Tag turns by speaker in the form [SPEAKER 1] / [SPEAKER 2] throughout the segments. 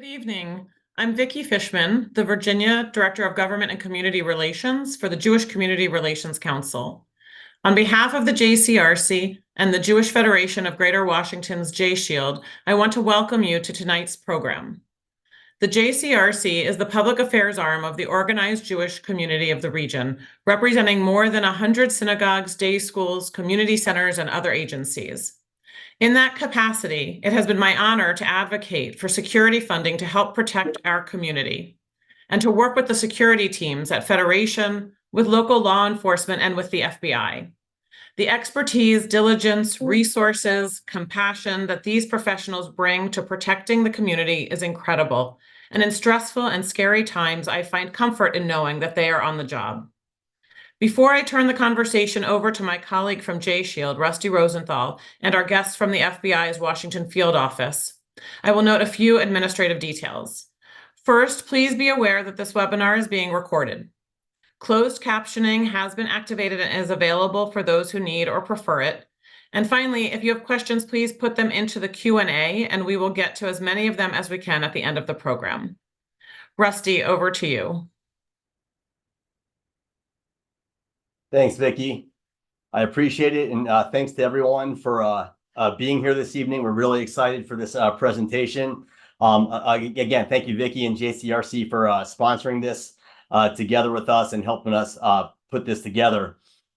[SPEAKER 1] Good evening. I'm Vicki Fishman, the Virginia Director of Government and Community Relations for the Jewish Community Relations Council. On behalf of the JCRC and the Jewish Federation of Greater Washington's J-Shield, I want to welcome you to tonight's program. The JCRC is the public affairs arm of the organized Jewish community of the region, representing more than 100 synagogues, day schools, community centers, and other agencies. In that capacity, it has been my honor to advocate for security funding to help protect our community and to work with the security teams at Federation, with local law enforcement, and with the FBI. The expertise, diligence, resources, compassion that these professionals bring to protecting the community is incredible. And in stressful and scary times, I find comfort in knowing that they are on the job. Before I turn the conversation over to my colleague from J-Shield, Rusty Rosenthal, and our guest from the FBI's Washington Field Office, I will note a few administrative details. First, please be aware that this webinar is being recorded. Closed captioning has been activated and is available for those who need or prefer it. And finally, if you have questions, please put them into the Q&A, and we will get to as many of them as we can at the end of the program. Rusty, over to you.
[SPEAKER 2] Thanks, Vicki. I appreciate it, and thanks to everyone for being here this evening. We're really excited for this presentation. Again, thank you, Vicki and JCRC, for sponsoring this together with us and helping us put this together.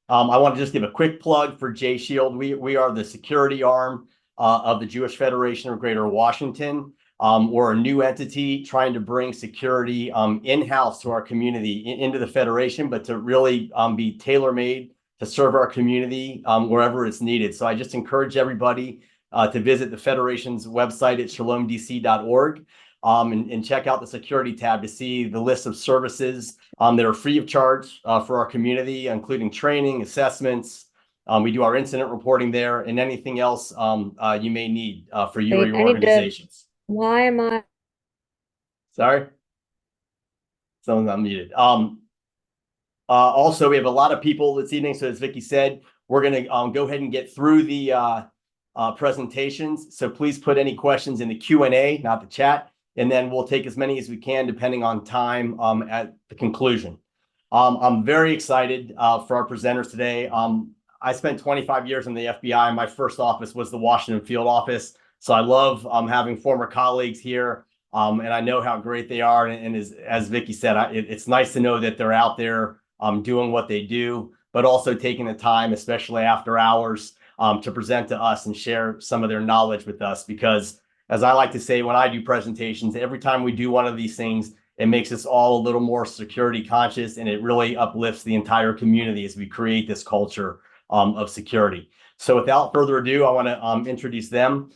[SPEAKER 2] I want to just give a quick plug for J-Shield. We are the security arm of the Jewish Federation of Greater Washington. We're a new entity trying to bring security in-house to our community, into the Federation, but to really be tailor-made to serve our community wherever it's needed. So I just encourage everybody to visit the Federation's website at shalomdc.org and check out the security tab to see the list of services that are free of charge for our community, including training, assessments. We do our incident reporting there, and anything else you may need for you or your organizations.
[SPEAKER 3] Why am I?
[SPEAKER 2] Sorry? Someone's unmuted. Also, we have a lot of people this evening. So as Vicki said, we're going to go ahead and get through the presentations. So please put any questions in the Q&A, not the chat. And then we'll take as many as we can, depending on time at the conclusion. I'm very excited for our presenters today. I spent 25 years in the FBI. My first office was the Washington Field Office. So I love having former colleagues here, and I know how great they are. And as Vicki said, it's nice to know that they're out there doing what they do, but also taking the time, especially after hours, to present to us and share some of their knowledge with us. Because as I like to say, when I do presentations, every time we do one of these things, it makes us all a little more security conscious, and it really uplifts the entire community as we create this culture of security. So without further ado, I want to introduce them.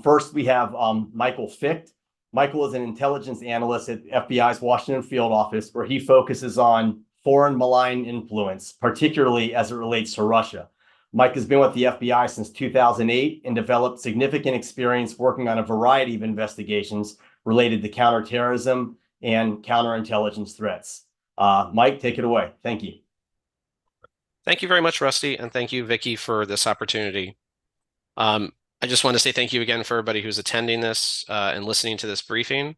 [SPEAKER 2] First, we have Michael Ficht. Michael is an intelligence analyst at FBI's Washington Field Office, where he focuses on foreign malign influence, particularly as it relates to Russia. Mike has been with the FBI since 2008 and developed significant experience working on a variety of investigations related to counterterrorism and counterintelligence threats. Mike, take it away. Thank you.
[SPEAKER 4] Thank you very much, Rusty, and thank you, Vicki, for this opportunity. I just want to say thank you again for everybody who's attending this and listening to this briefing.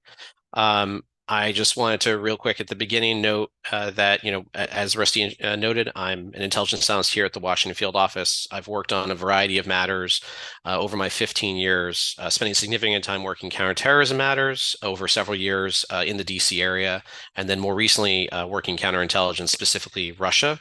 [SPEAKER 4] I just wanted to real quick at the beginning note that, as Rusty noted, I'm an intelligence analyst here at the Washington Field Office. I've worked on a variety of matters over my 15 years, spending significant time working counterterrorism matters over several years in the DC area, and then more recently working counterintelligence, specifically Russia.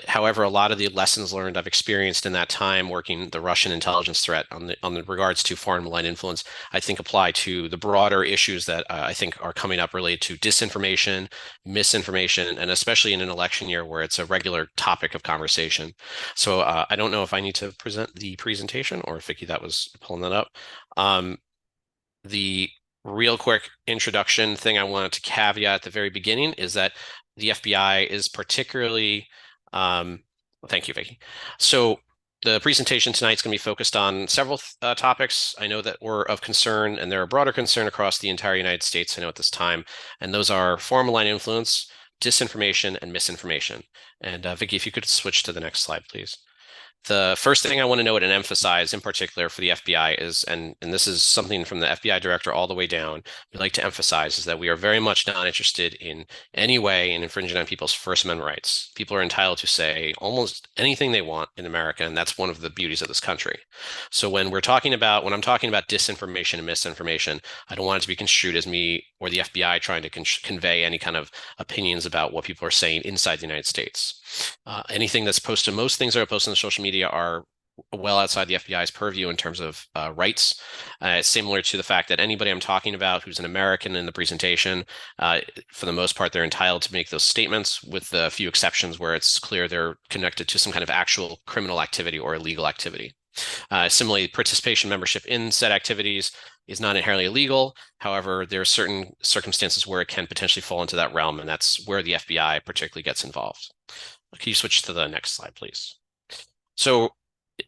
[SPEAKER 4] However, a lot of the lessons learned I've experienced in that time working the Russian intelligence threat on the regards to foreign malign influence, I think apply to the broader issues that I think are coming up related to disinformation, misinformation, and especially in an election year where it's a regular topic of conversation. So I don't know if I need to present the presentation or if Vicki that was pulling that up. The real quick introduction thing I wanted to caveat at the very beginning is that the FBI is particularly thank you, Vicki. So the presentation tonight is going to be focused on several topics I know that were of concern, and they're a broader concern across the entire United States, I know at this time. And those are foreign malign influence, disinformation, and misinformation. And Vicki, if you could switch to the next slide, please. The first thing I want to note and emphasize in particular for the FBI is, and this is something from the FBI director all the way down, we like to emphasize, is that we are very much not interested in any way in infringing on people's First Amendment rights. People are entitled to say almost anything they want in America, and that's one of the beauties of this country. So when I'm talking about disinformation and misinformation, I don't want it to be construed as me or the FBI trying to convey any kind of opinions about what people are saying inside the United States. Anything that's posted, most things that are posted on social media are well outside the FBI's purview in terms of rights. Similar to the fact that anybody I'm talking about who's an American in the presentation, for the most part, they're entitled to make those statements, with a few exceptions where it's clear they're connected to some kind of actual criminal activity or illegal activity. Similarly, participation membership in said activities is not inherently illegal. However, there are certain circumstances where it can potentially fall into that realm, and that's where the FBI particularly gets involved. Can you switch to the next slide, please? So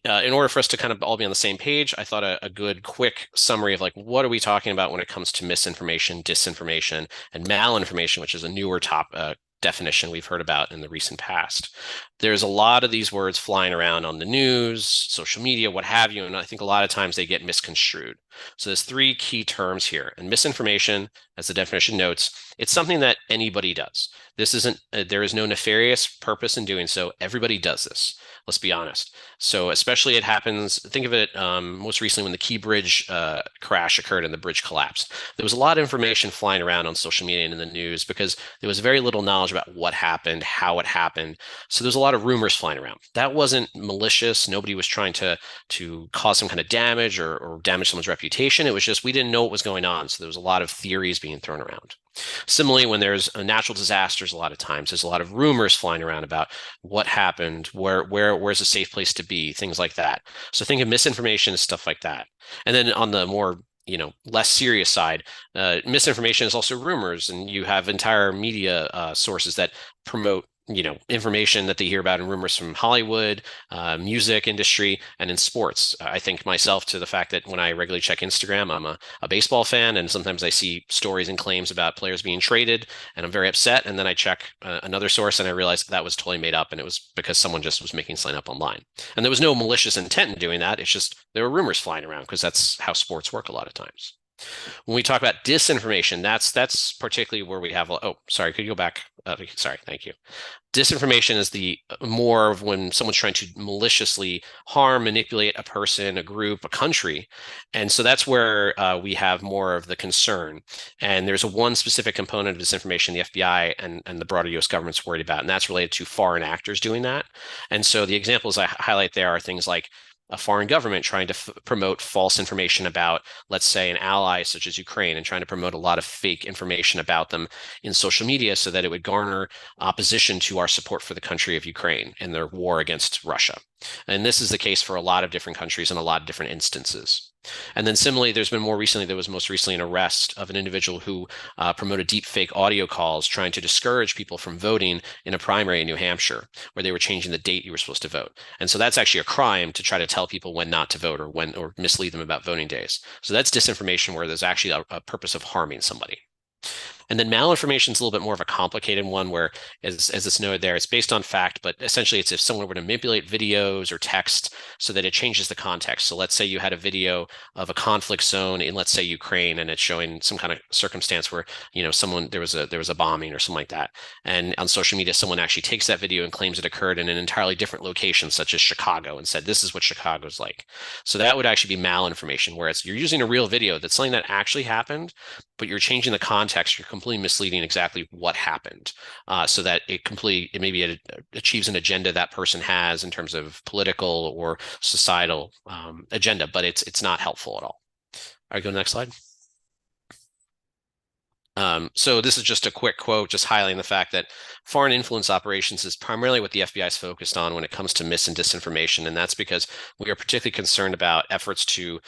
[SPEAKER 4] in order for us to kind of all be on the same page, I thought a good quick summary of like, what are we talking about when it comes to misinformation, disinformation, and malinformation, which is a newer definition we've heard about in the recent past. There's a lot of these words flying around on the news, social media, what have you, and I think a lot of times they get misconstrued. So there's three key terms here. And misinformation, as the definition notes, it's something that anybody does. This isn't, there is no nefarious purpose in doing so. Everybody does this. Let's be honest. So especially it happens, think of it most recently when the Key Bridge crash occurred and the bridge collapsed. There was a lot of information flying around on social media and in the news because there was very little knowledge about what happened, how it happened. So there's a lot of rumors flying around. That wasn't malicious. Nobody was trying to cause some kind of damage or damage someone's reputation. It was just we didn't know what was going on. So there was a lot of theories being thrown around. Similarly, when there's natural disasters, a lot of times there's a lot of rumors flying around about what happened, where's a safe place to be, things like that. So think of misinformation as stuff like that. And then on the more less serious side, misinformation is also rumors, and you have entire media sources that promote information that they hear about in rumors from Hollywood, music industry, and in sports. I think myself to the fact that when I regularly check Instagram, I'm a baseball fan, and sometimes I see stories and claims about players being traded, and I'm very upset. And then I check another source, and I realized that was totally made up, and it was because someone just was making something up online. And there was no malicious intent in doing that. It's just there were rumors flying around because that's how sports work a lot of times. When we talk about disinformation, that's particularly where we have. Oh, sorry, could you go back? Sorry, thank you. Disinformation is the more of when someone's trying to maliciously harm, manipulate a person, a group, a country. And so that's where we have more of the concern. And there's one specific component of disinformation the FBI and the broader US government's worried about, and that's related to foreign actors doing that. And so the examples I highlight there are things like a foreign government trying to promote false information about, let's say, an ally such as Ukraine, and trying to promote a lot of fake information about them in social media so that it would garner opposition to our support for the country of Ukraine in their war against Russia. And this is the case for a lot of different countries in a lot of different instances. And then similarly, there was most recently an arrest of an individual who promoted deep fake audio calls trying to discourage people from voting in a primary in New Hampshire, where they were changing the date you were supposed to vote. And so that's actually a crime to try to tell people when not to vote or mislead them about voting days. So that's disinformation where there's actually a purpose of harming somebody. And then malinformation is a little bit more of a complicated one where, as it's noted there, it's based on fact, but essentially it's if someone were to manipulate videos or text so that it changes the context. So let's say you had a video of a conflict zone in, let's say, Ukraine, and it's showing some kind of circumstance where, there was a bombing or something like that. And on social media, someone actually takes that video and claims it occurred in an entirely different location, such as Chicago, and said, this is what Chicago's like. So that would actually be malinformation, whereas you're using a real video that's something that actually happened, but you're changing the context. You're completely misleading exactly what happened, so that it achieves an agenda that person has in terms of political or societal agenda, but it's not helpful at all. All right, go to the next slide. So this is just a quick quote, just highlighting the fact that foreign influence operations is primarily what the FBI is focused on when it comes to mis and disinformation. And that's because we are particularly concerned about efforts to,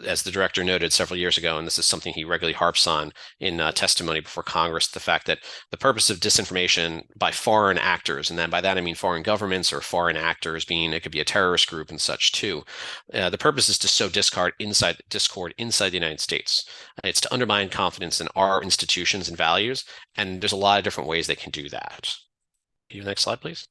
[SPEAKER 4] as the director noted several years ago, and this is something he regularly harps on in testimony before Congress, the fact that the purpose of disinformation by foreign actors, and then by that I mean foreign governments or foreign actors, it could be a terrorist group and such too. The purpose is to sow discord inside the United States. It's to undermine confidence in our institutions and values, and there's a lot of different ways they can do that. Can you next slide, please?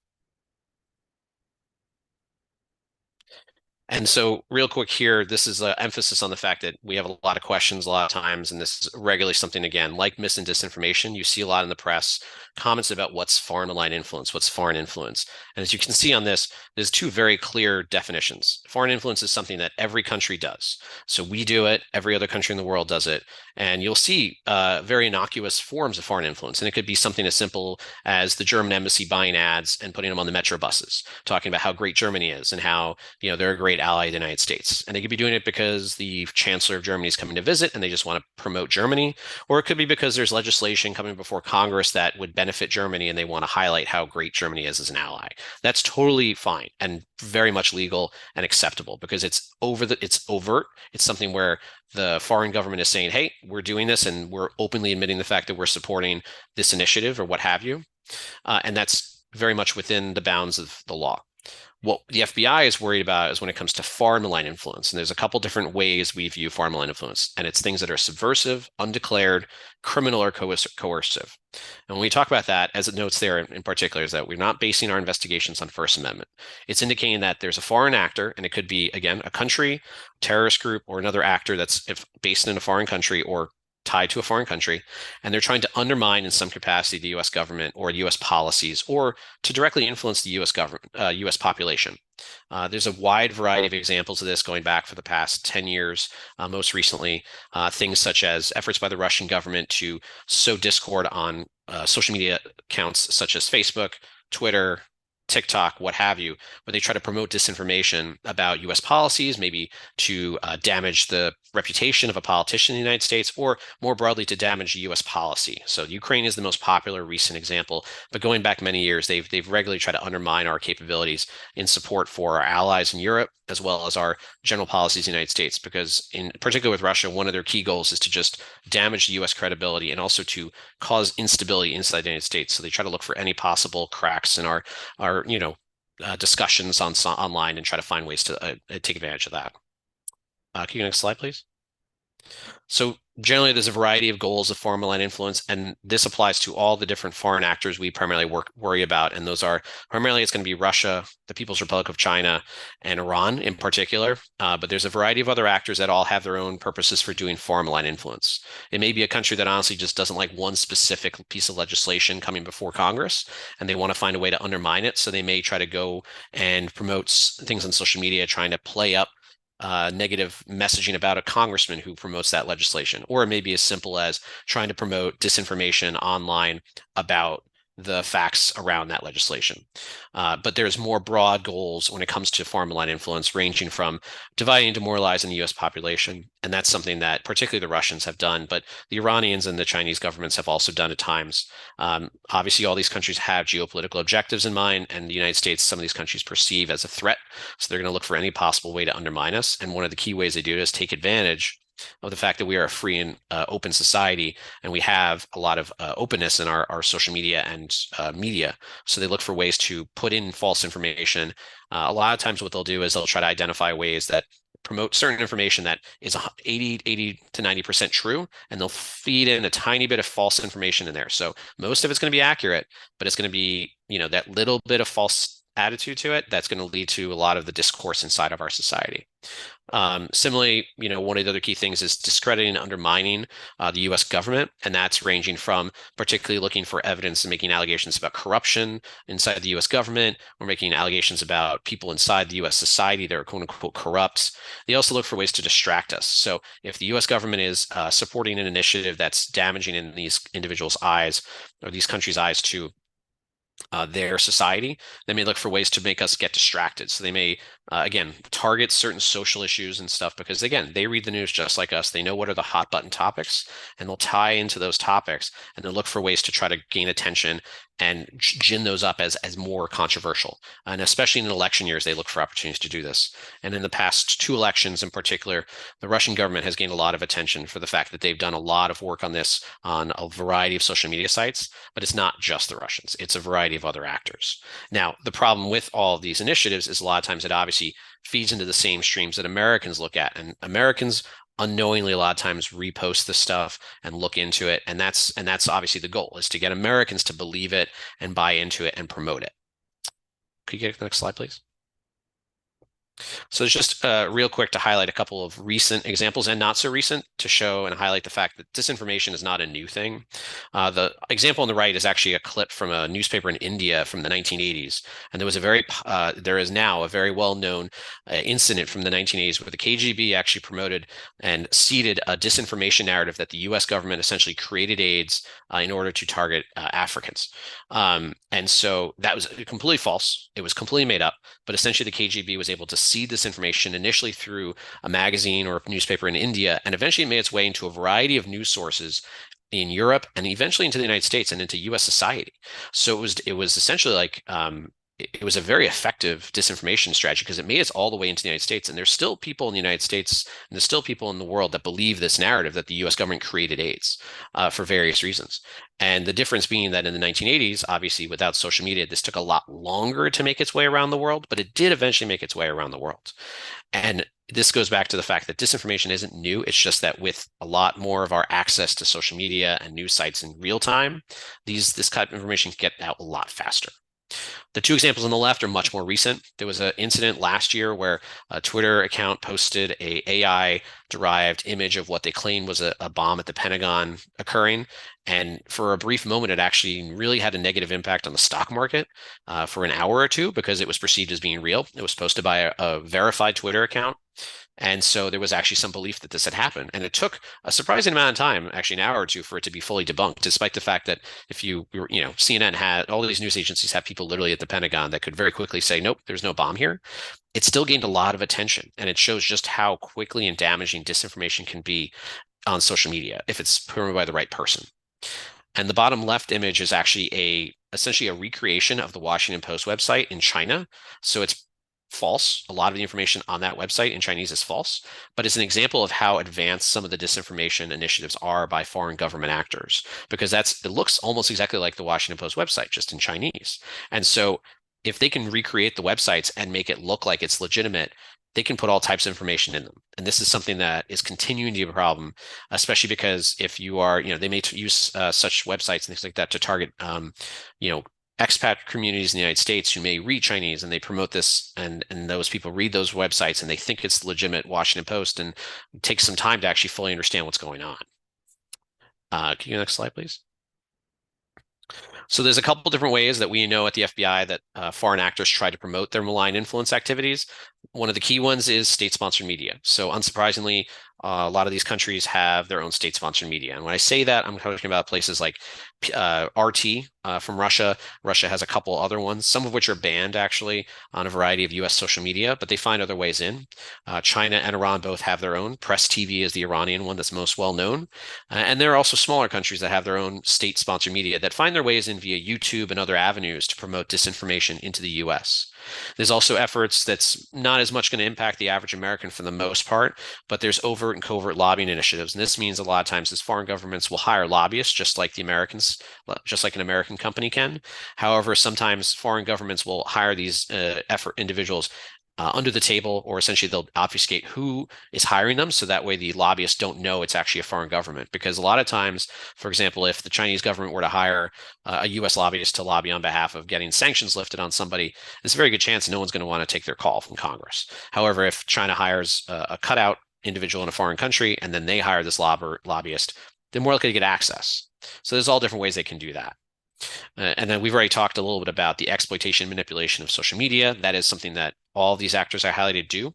[SPEAKER 4] And so real quick here, this is an emphasis on the fact that we have a lot of questions a lot of times, and this is regularly something, again, like mis and disinformation. You see a lot in the press, comments about what's foreign aligned influence, what's foreign influence. And as you can see on this, there's two very clear definitions. Foreign influence is something that every country does. So we do it, every other country in the world does it. And you'll see very innocuous forms of foreign influence. And it could be something as simple as the German embassy buying ads and putting them on the metro buses, talking about how great Germany is and how they're a great ally of the United States. And they could be doing it because the chancellor of Germany is coming to visit and they just want to promote Germany. Or it could be because there's legislation coming before Congress that would benefit Germany and they want to highlight how great Germany is as an ally. That's totally fine and very much legal and acceptable because it's overt. It's something where the foreign government is saying, hey, we're doing this and we're openly admitting the fact that we're supporting this initiative or what have you. And that's very much within the bounds of the law. What the FBI is worried about is when it comes to foreign malign influence. And there's a couple different ways we view foreign malign influence. And it's things that are subversive, undeclared, criminal, or coercive. And when we talk about that, as it notes there in particular, is that we're not basing our investigations on First Amendment. It's indicating that there's a foreign actor, and it could be, again, a country, terrorist group, or another actor that's based in a foreign country or tied to a foreign country, and they're trying to undermine in some capacity the U.S. government or U.S. policies, or to directly influence the U.S. government, U.S. population. There's a wide variety of examples of this going back for the past 10 years. Most recently, things such as efforts by the Russian government to sow discord on social media accounts such as Facebook, Twitter, TikTok, what have you, where they try to promote disinformation about U.S. policies, maybe to damage the reputation of a politician in the United States, or more broadly to damage U.S. policy. So Ukraine is the most popular recent example, but going back many years, they've regularly tried to undermine our capabilities in support for our allies in Europe, as well as our general policies in the United States, because in particular with Russia, one of their key goals is to just damage the U.S. credibility and also to cause instability inside the United States. So they try to look for any possible cracks in our discussions online and try to find ways to take advantage of that. Can you go next slide, please? So generally, there's a variety of goals of foreign malign influence, and this applies to all the different foreign actors we primarily worry about. And those are primarily, it's going to be Russia, the People's Republic of China, and Iran in particular. But there's a variety of other actors that all have their own purposes for doing foreign malign influence. It may be a country that honestly just doesn't like one specific piece of legislation coming before Congress, and they want to find a way to undermine it. So they may try to go and promote things on social media, trying to play up negative messaging about a congressman who promotes that legislation, or it may be as simple as trying to promote disinformation online about the facts around that legislation. But there's more broad goals when it comes to foreign malign influence, ranging from dividing and demoralizing the U.S. population. And that's something that particularly the Russians have done, but the Iranians and the Chinese governments have also done at times. Obviously, all these countries have geopolitical objectives in mind, and the United States, some of these countries perceive as a threat. So they're going to look for any possible way to undermine us. And one of the key ways they do it is take advantage of the fact that we are a free and open society, and we have a lot of openness in our social media and media. So they look for ways to put in false information. A lot of times what they'll do is they'll try to identify ways that promote certain information that is 80 to 90% true, and they'll feed in a tiny bit of false information in there. So most of it's going to be accurate, but it's going to be, that little bit of false attitude to it that's going to lead to a lot of the discourse inside of our society. Similarly, one of the other key things is discrediting and undermining the U.S. government, and that's ranging from particularly looking for evidence and making allegations about corruption inside the U.S. government, or making allegations about people inside the U.S. society that are quote unquote corrupt. They also look for ways to distract us. So if the U.S. government is supporting an initiative that's damaging in these individuals' eyes or these countries' eyes to their society, they may look for ways to make us get distracted. So they may, again, target certain social issues and stuff because, again, they read the news just like us. They know what are the hot button topics, and they'll tie into those topics, and they'll look for ways to try to gain attention and gin those up as more controversial. And especially in election years, they look for opportunities to do this. And in the past 2 elections in particular, the Russian government has gained a lot of attention for the fact that they've done a lot of work on this on a variety of social media sites, but it's not just the Russians, it's a variety of other actors. Now, the problem with all of these initiatives is a lot of times it obviously feeds into the same streams that Americans look at, and Americans unknowingly a lot of times repost this stuff and look into it, and that's obviously the goal, is to get Americans to believe it and buy into it and promote it. Could you get the next slide, please? So it's just real quick to highlight a couple of recent examples and not so recent to show and highlight the fact that disinformation is not a new thing. The example on the right is actually a clip from a newspaper in India from the 1980s. And there is now a very well-known incident from the 1980s where the KGB actually promoted and seeded a disinformation narrative that the US government essentially created AIDS in order to target Africans. And so that was completely false. It was completely made up, but essentially the KGB was able to seed this information initially through a magazine or a newspaper in India, and eventually it made its way into a variety of news sources in Europe and eventually into the United States and into US society. So it was essentially like it was a very effective disinformation strategy because it made it all the way into the United States. And there's still people in the United States and there's still people in the world that believe this narrative that the US government created AIDS for various reasons. And the difference being that in the 1980s, obviously without social media, this took a lot longer to make its way around the world, but it did eventually make its way around the world. And this goes back to the fact that disinformation isn't new. It's just that with a lot more of our access to social media and news sites in real time, this kind of information can get out a lot faster. The two examples on the left are much more recent. There was an incident last year where a Twitter account posted a AI-derived image of what they claimed was a bomb at the Pentagon occurring. And for a brief moment, it actually really had a negative impact on the stock market for an hour or two because it was perceived as being real. It was posted by a verified Twitter account. And so there was actually some belief that this had happened. And it took a surprising amount of time, actually an hour or two, for it to be fully debunked, despite the fact that if CNN had all these news agencies have people literally at the Pentagon that could very quickly say, nope, there's no bomb here. It still gained a lot of attention. And it shows just how quickly and damaging disinformation can be on social media if it's promoted by the right person. And the bottom left image is actually essentially a recreation of the Washington Post website in China. So it's false. A lot of the information on that website in Chinese is false, but it's an example of how advanced some of the disinformation initiatives are by foreign government actors, because it looks almost exactly like the Washington Post website, just in Chinese. And so if they can recreate the websites and make it look like it's legitimate, they can put all types of information in them. And this is something that is continuing to be a problem, especially because if you are, they may use such websites and things like that to target, expat communities in the United States who may read Chinese, and they promote this, and those people read those websites and they think it's the legitimate Washington Post, and it takes some time to actually fully understand what's going on. Can you go next slide, please? So there's a couple different ways that we know at the FBI that foreign actors try to promote their malign influence activities. One of the key ones is state-sponsored media. So unsurprisingly, a lot of these countries have their own state-sponsored media. And when I say that, I'm talking about places like RT from Russia. Russia has a couple other ones, some of which are banned actually on a variety of US social media, but they find other ways in. China and Iran both have their own. Press TV is the Iranian one that's most well known. And there are also smaller countries that have their own state-sponsored media that find their ways in via YouTube and other avenues to promote disinformation into the US. There's also efforts that's not as much going to impact the average American for the most part, but there's overt and covert lobbying initiatives. And this means a lot of times is foreign governments will hire lobbyists just like the Americans, just like an American company can. However, sometimes foreign governments will hire these individuals under the table, or essentially they'll obfuscate who is hiring them, so that way the lobbyists don't know it's actually a foreign government. Because a lot of times, for example, if the Chinese government were to hire a US lobbyist to lobby on behalf of getting sanctions lifted on somebody, there's a very good chance no one's going to want to take their call from Congress. However, if China hires a cutout individual in a foreign country and then they hire this lobbyist, they're more likely to get access. So there's all different ways they can do that. And then we've already talked a little bit about the exploitation and manipulation of social media. That is something that all of these actors I highlighted do.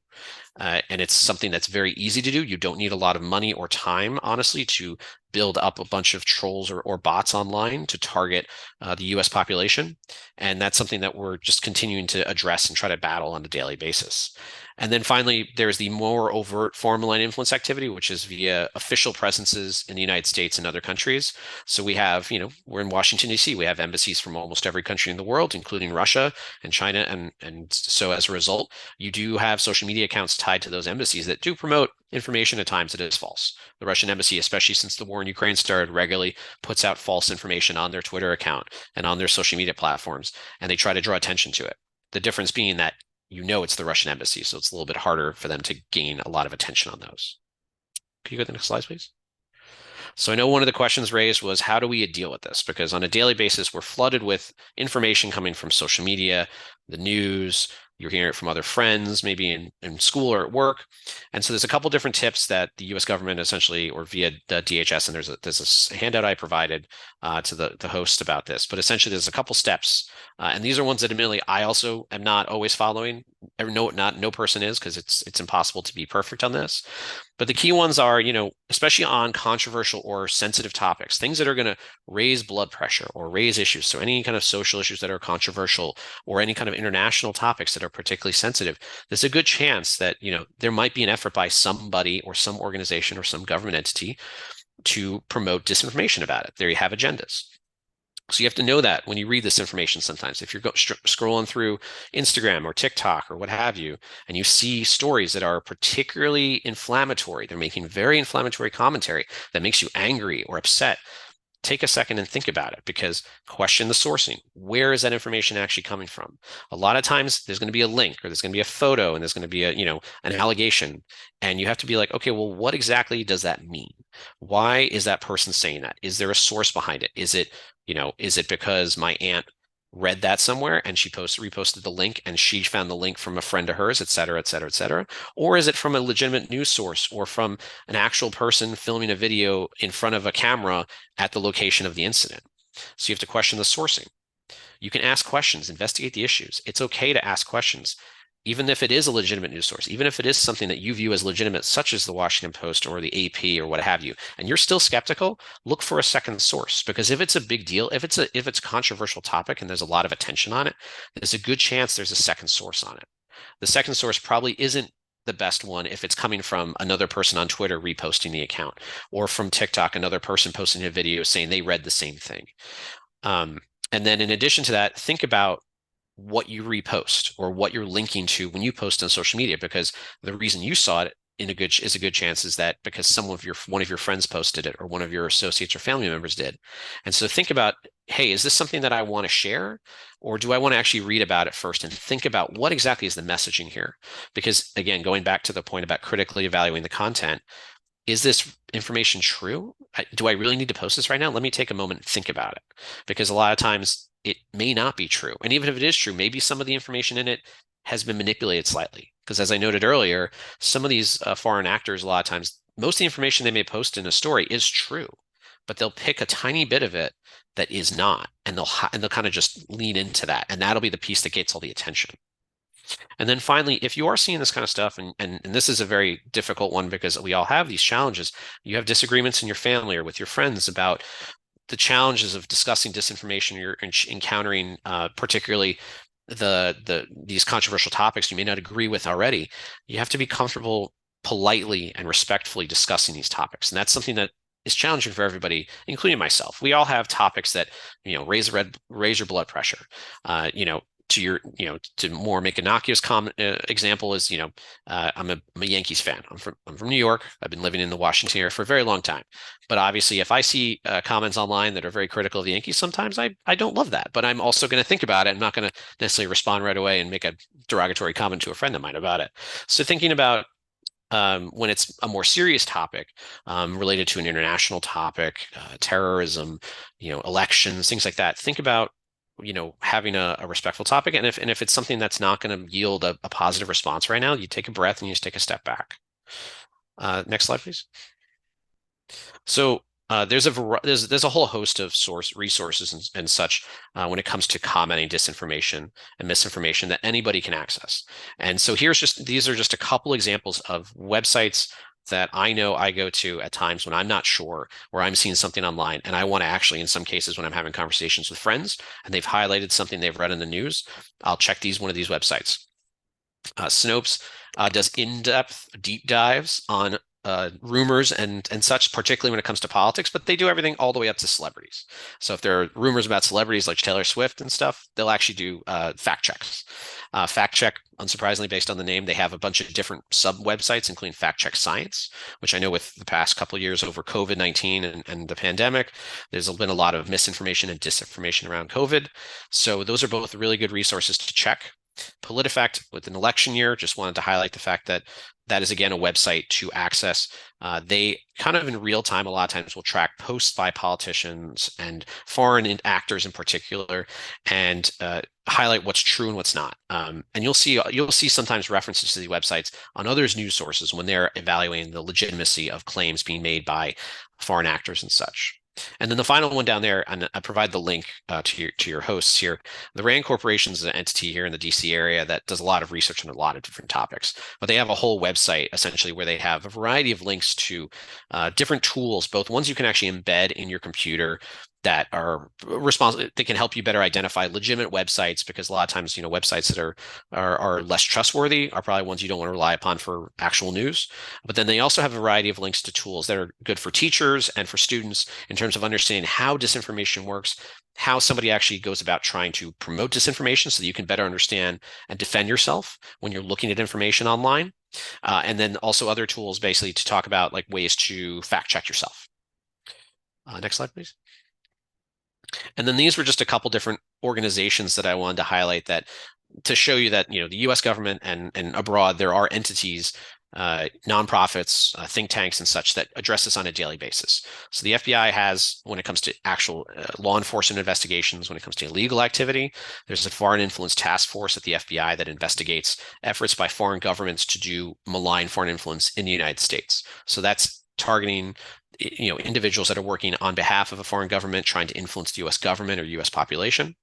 [SPEAKER 4] And it's something that's very easy to do. You don't need a lot of money or time, honestly, to build up a bunch of trolls or bots online to target the US population. And that's something that we're just continuing to address and try to battle on a daily basis. And then finally, there's the more overt foreign malign influence activity, which is via official presences in the United States and other countries. So we have, we're in Washington, D.C. We have embassies from almost every country in the world, including Russia and China. And so as a result, you do have social media accounts tied to those embassies that do promote information at times that is false. The Russian embassy, especially since the war in Ukraine started, regularly puts out false information on their Twitter account and on their social media platforms, and they try to draw attention to it. The difference being that it's the Russian embassy, so it's a little bit harder for them to gain a lot of attention on those. Can you go to the next slide, please? So I know one of the questions raised was, how do we deal with this? Because on a daily basis, we're flooded with information coming from social media, the news, you're hearing it from other friends, maybe in school or at work. And so there's a couple different tips that the US government essentially, or via the DHS, and there's a handout I provided to the host about this. But essentially, there's a couple steps, and these are ones that admittedly I also am not always following. No person is, because it's impossible to be perfect on this. But the key ones are, especially on controversial or sensitive topics, things that are going to raise blood pressure or raise issues. So any kind of social issues that are controversial, or any kind of international topics that are particularly sensitive, there's a good chance that, there might be an effort by somebody or some organization or some government entity to promote disinformation about it. There you have agendas. So you have to know that when you read this information sometimes. If you're scrolling through Instagram or TikTok or what have you, and you see stories that are particularly inflammatory, they're making very inflammatory commentary that makes you angry or upset, take a second and think about it, because question the sourcing. Where is that information actually coming from? A lot of times there's going to be a link, or there's going to be a photo, and there's going to be an allegation. And you have to be like, okay, well, what exactly does that mean? Why is that person saying that? Is there a source behind it? Is it because my aunt read that somewhere and she reposted the link, and she found the link from a friend of hers, et cetera, et cetera, et cetera? Or is it from a legitimate news source, or from an actual person filming a video in front of a camera at the location of the incident? So you have to question the sourcing. You can ask questions, investigate the issues. It's okay to ask questions, even if it is a legitimate news source, even if it is something that you view as legitimate, such as the Washington Post or the AP or what have you, and you're still skeptical, look for a second source. Because if it's a big deal, if it's a controversial topic and there's a lot of attention on it, there's a good chance there's a second source on it. The second source probably isn't the best one if it's coming from another person on Twitter reposting the account, or from TikTok, another person posting a video saying they read the same thing. And then in addition to that, think about what you repost or what you're linking to when you post on social media, because the reason you saw it is a good chance is that because one of your friends posted it, or one of your associates or family members did. And so think about, hey, is this something that I want to share, or do I want to actually read about it first and think about what exactly is the messaging here? Because again, going back to the point about critically evaluating the content, is this information true? Do I really need to post this right now? Let me take a moment and think about it, because a lot of times it may not be true. And even if it is true, maybe some of the information in it has been manipulated slightly. Because as I noted earlier, some of these foreign actors, a lot of times, most of the information they may post in a story is true, but they'll pick a tiny bit of it that is not, and they'll kind of just lean into that, and that'll be the piece that gets all the attention. And then finally, if you are seeing this kind of stuff, and this is a very difficult one because we all have these challenges, you have disagreements in your family or with your friends about the challenges of discussing disinformation, you're encountering particularly these controversial topics you may not agree with already, you have to be comfortable politely and respectfully discussing these topics. And that's something that is challenging for everybody, including myself. We all have topics that, raise your blood pressure. To more make innocuous example is, I'm a Yankees fan. I'm from New York. I've been living in the Washington area for a very long time. But obviously, if I see comments online that are very critical of the Yankees, sometimes I don't love that. But I'm also going to think about it. I'm not going to necessarily respond right away and make a derogatory comment to a friend of mine about it. So thinking about when it's a more serious topic related to an international topic, terrorism, elections, things like that, think about having a respectful topic. And if it's something that's not going to yield a positive response right now, you take a breath and you just take a step back. Next slide, please. So there's a whole host of resources and such when it comes to commenting disinformation and misinformation that anybody can access. And so these are just a couple examples of websites that I know I go to at times when I'm not sure, or I'm seeing something online, and I want to actually, in some cases, when I'm having conversations with friends and they've highlighted something they've read in the news, I'll check one of these websites. Snopes does in-depth deep dives on rumors and such, particularly when it comes to politics, but they do everything all the way up to celebrities. So if there are rumors about celebrities like Taylor Swift and stuff, they'll actually do fact checks. Fact check, unsurprisingly, based on the name, they have a bunch of different sub websites, including Fact Check Science, which I know with the past couple of years over COVID-19 and the pandemic, there's been a lot of misinformation and disinformation around COVID. So those are both really good resources to check. PolitiFact, with an election year, just wanted to highlight the fact that that is, again, a website to access. They kind of in real time, a lot of times will track posts by politicians and foreign actors in particular, and highlight what's true and what's not. And you'll see sometimes references to these websites on others' news sources when they're evaluating the legitimacy of claims being made by foreign actors and such. And then the final one down there, and I provide the link to your hosts here. The RAND Corporation is an entity here in the DC area that does a lot of research on a lot of different topics. But they have a whole website essentially where they have a variety of links to different tools, both ones you can actually embed in your computer that are responsible. They can help you better identify legitimate websites, because a lot of times, websites that are less trustworthy are probably ones you don't want to rely upon for actual news. But then they also have a variety of links to tools that are good for teachers and for students in terms of understanding how disinformation works, how somebody actually goes about trying to promote disinformation so that you can better understand and defend yourself when you're looking at information online. And then also other tools basically to talk about like ways to fact check yourself. Next slide, please. And then these were just a couple different organizations that I wanted to highlight that to show you that, the US government and abroad, there are entities, nonprofits, think tanks and such that address this on a daily basis. So the FBI has, when it comes to actual law enforcement investigations, when it comes to illegal activity, there's a foreign influence task force at the FBI that investigates efforts by foreign governments to do malign foreign influence in the United States. So that's targeting individuals that are working on behalf of a foreign government trying to influence the US government or US population.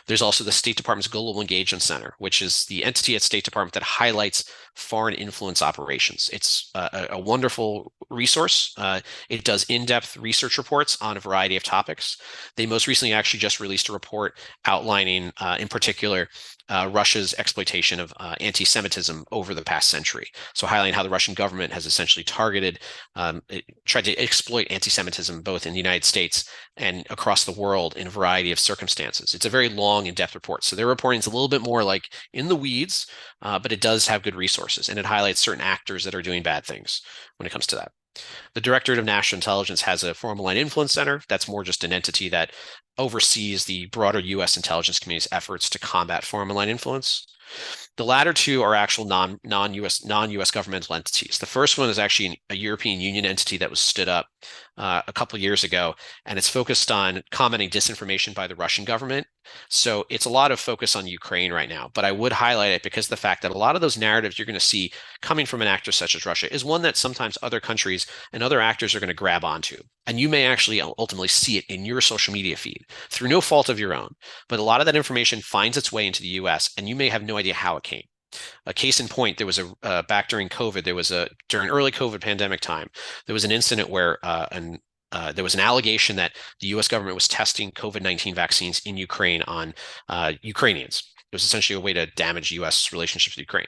[SPEAKER 4] There's also the State Department's Global Engagement Center, which is the entity at State Department that highlights foreign influence operations. It's a wonderful resource. It does in-depth research reports on a variety of topics. They most recently actually just released a report outlining, in particular, Russia's exploitation of anti-Semitism over the past century. So highlighting how the Russian government has essentially tried to exploit anti-Semitism both in the United States and across the world in a variety of circumstances. It's a very long, in-depth report. So their reporting is a little bit more like in the weeds, but it does have good resources, and it highlights certain actors that are doing bad things when it comes to that. The Directorate of National Intelligence has a Foreign Malign Influence Center. That's more just an entity that oversees the broader U.S. intelligence community's efforts to combat foreign malign influence. The latter two are actual non-U.S. governmental entities. The first one is actually a European Union entity that was stood up a couple of years ago, and it's focused on combating disinformation by the Russian government. So it's a lot of focus on Ukraine right now, but I would highlight it because of the fact that a lot of those narratives you're going to see coming from an actor such as Russia is one that sometimes other countries and other actors are going to grab onto. And you may actually ultimately see it in your social media feed through no fault of your own. But a lot of that information finds its way into the US, and you may have no idea how it came. A case in point, there was back during COVID, during early COVID pandemic time, there was an incident where there was an allegation that the U.S. government was testing COVID-19 vaccines in Ukraine on Ukrainians. It was essentially a way to damage U.S. relationships with Ukraine.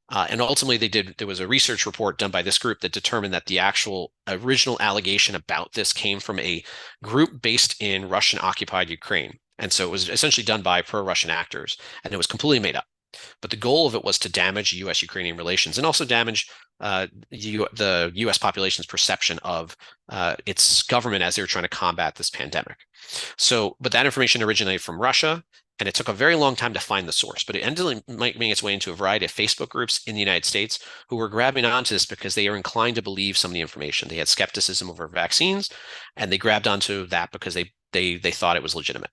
[SPEAKER 4] And ultimately, there was a research report done by this group that determined that the actual original allegation about this came from a group based in Russian-occupied Ukraine. And so it was essentially done by pro-Russian actors, and it was completely made up. But the goal of it was to damage U.S.-Ukrainian relations and also damage the U.S. population's perception of its government as they were trying to combat this pandemic. But that information originated from Russia, and it took a very long time to find the source. But it ended up making its way into a variety of Facebook groups in the United States who were grabbing onto this because they are inclined to believe some of the information. They had skepticism over vaccines, and they grabbed onto that because they thought it was legitimate.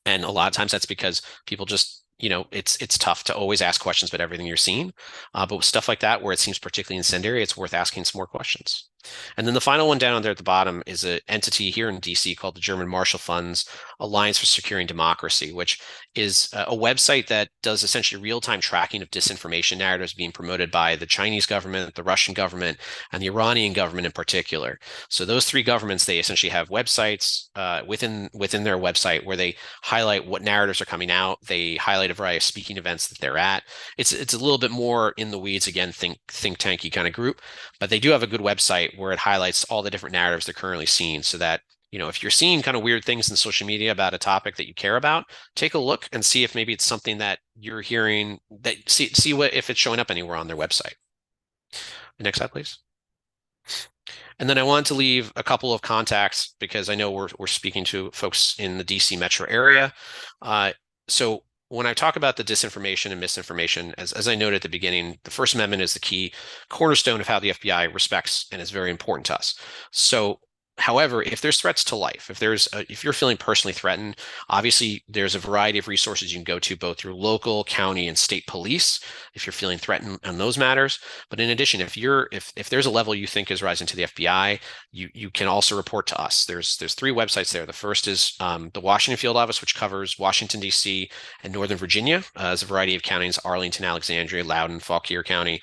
[SPEAKER 4] And a lot of times that's because people just it's tough to always ask questions about everything you're seeing. But with stuff like that, where it seems particularly incendiary, it's worth asking some more questions. And then the final one down there at the bottom is an entity here in DC called the German Marshall Fund's Alliance for Securing Democracy, which is a website that does essentially real-time tracking of disinformation narratives being promoted by the Chinese government, the Russian government, and the Iranian government in particular. So those three governments, they essentially have websites within their website where they highlight what narratives are coming out. They highlight a variety of speaking events that they're at. It's a little bit more in the weeds, again, think tanky kind of group, but they do have a good website where it highlights all the different narratives they're currently seeing, so that if you're seeing kind of weird things in social media about a topic that you care about, take a look and see if maybe it's something that you're hearing, that see what if it's showing up anywhere on their website. Next slide, please. And then I wanted to leave a couple of contacts because I know we're speaking to folks in the DC metro area. So when I talk about the disinformation and misinformation, as I noted at the beginning, the First Amendment is the key cornerstone of how the FBI respects and is very important to us. So, however, if there's threats to life, if you're feeling personally threatened, obviously there's a variety of resources you can go to, both your local, county, and state police, if you're feeling threatened on those matters. But in addition, if there's a level you think is rising to the FBI, you can also report to us. There's 3 websites there. The first is the Washington Field Office, which covers Washington, D.C. and Northern Virginia, as a variety of counties: Arlington, Alexandria, Loudoun, Fauquier County.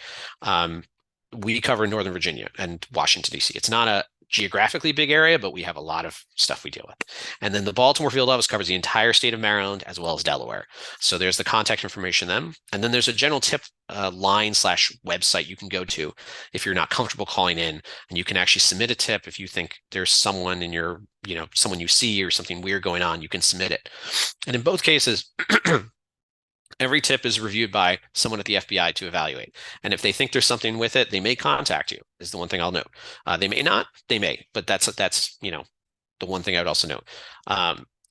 [SPEAKER 4] We cover Northern Virginia and Washington, D.C. It's not a geographically big area, but we have a lot of stuff we deal with. And then the Baltimore Field Office covers the entire state of Maryland as well as Delaware. So there's the contact information then. And then there's a general tip line/website you can go to if you're not comfortable calling in, and you can actually submit a tip. If you think there's someone in your, someone you see or something weird going on, you can submit it. And in both cases, every tip is reviewed by someone at the FBI to evaluate. And if they think there's something with it, they may contact you, is the one thing I'll note. They may not, they may, but that's the one thing I would also note.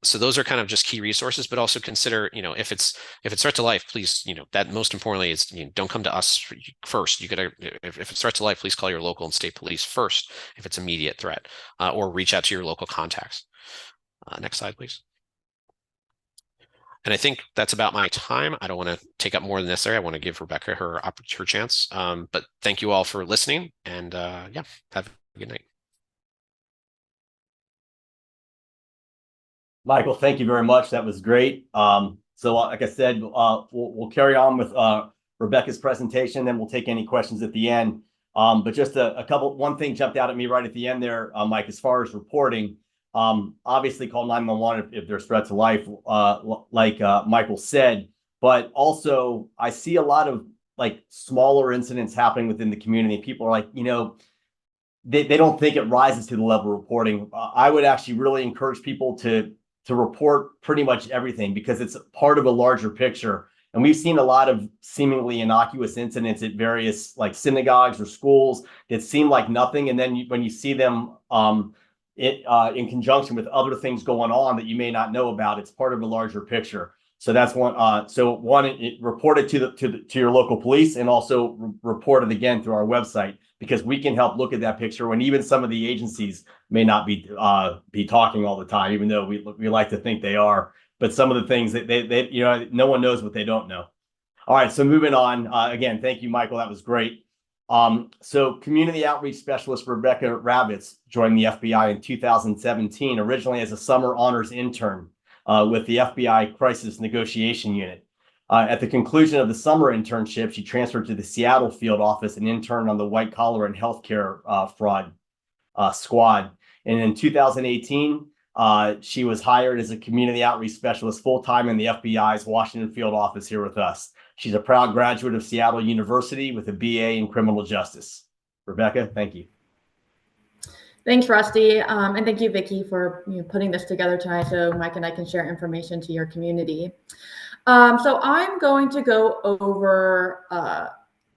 [SPEAKER 4] So those are kind of just key resources, but also consider, if it's threat to life, please, that most importantly is, don't come to us first. You gotta, if it's threat to life, please call your local and state police first if it's immediate threat, or reach out to your local contacts. Next slide, please. And I think that's about my time. I don't want to take up more than necessary. I want to give Rebecca her chance. But thank you all for listening, and yeah, have a good night.
[SPEAKER 2] Michael, thank you very much. That was great. So like I said, we'll carry on with Rebecca's presentation, then we'll take any questions at the end. But just one thing jumped out at me right at the end there, Mike, as far as reporting. Obviously call 911 if there's threat to life, like Michael said, but also I see a lot of smaller incidents happening within the community. People are like, they don't think it rises to the level of reporting. I would actually really encourage people to report pretty much everything, because it's part of a larger picture. And we've seen a lot of seemingly innocuous incidents at various synagogues or schools that seem like nothing. And then when you see them, in conjunction with other things going on that you may not know about, it's part of a larger picture. So that's one. Report it to your local police, and also report it again through our website, because we can help look at that picture when even some of the agencies may not be talking all the time, even though we like to think they are. But some of the things that they no one knows what they don't know. All right, so moving on. Again, thank you, Michael. That was great. So community outreach specialist Rebecca Ravitz joined the FBI in 2017, originally as a summer honors intern with the FBI Crisis Negotiation Unit. At the conclusion of the summer internship, she transferred to the Seattle field office and interned on the white collar and healthcare fraud squad. And in 2018, she was hired as a community outreach specialist full-time in the FBI's Washington field office here with us. She's a proud graduate of Seattle University with a BA in criminal justice. Rebecca, thank you.
[SPEAKER 3] Thanks, Rusty. And thank you, Vicki, for putting this together tonight so Mike and I can share information to your community. So I'm going to go over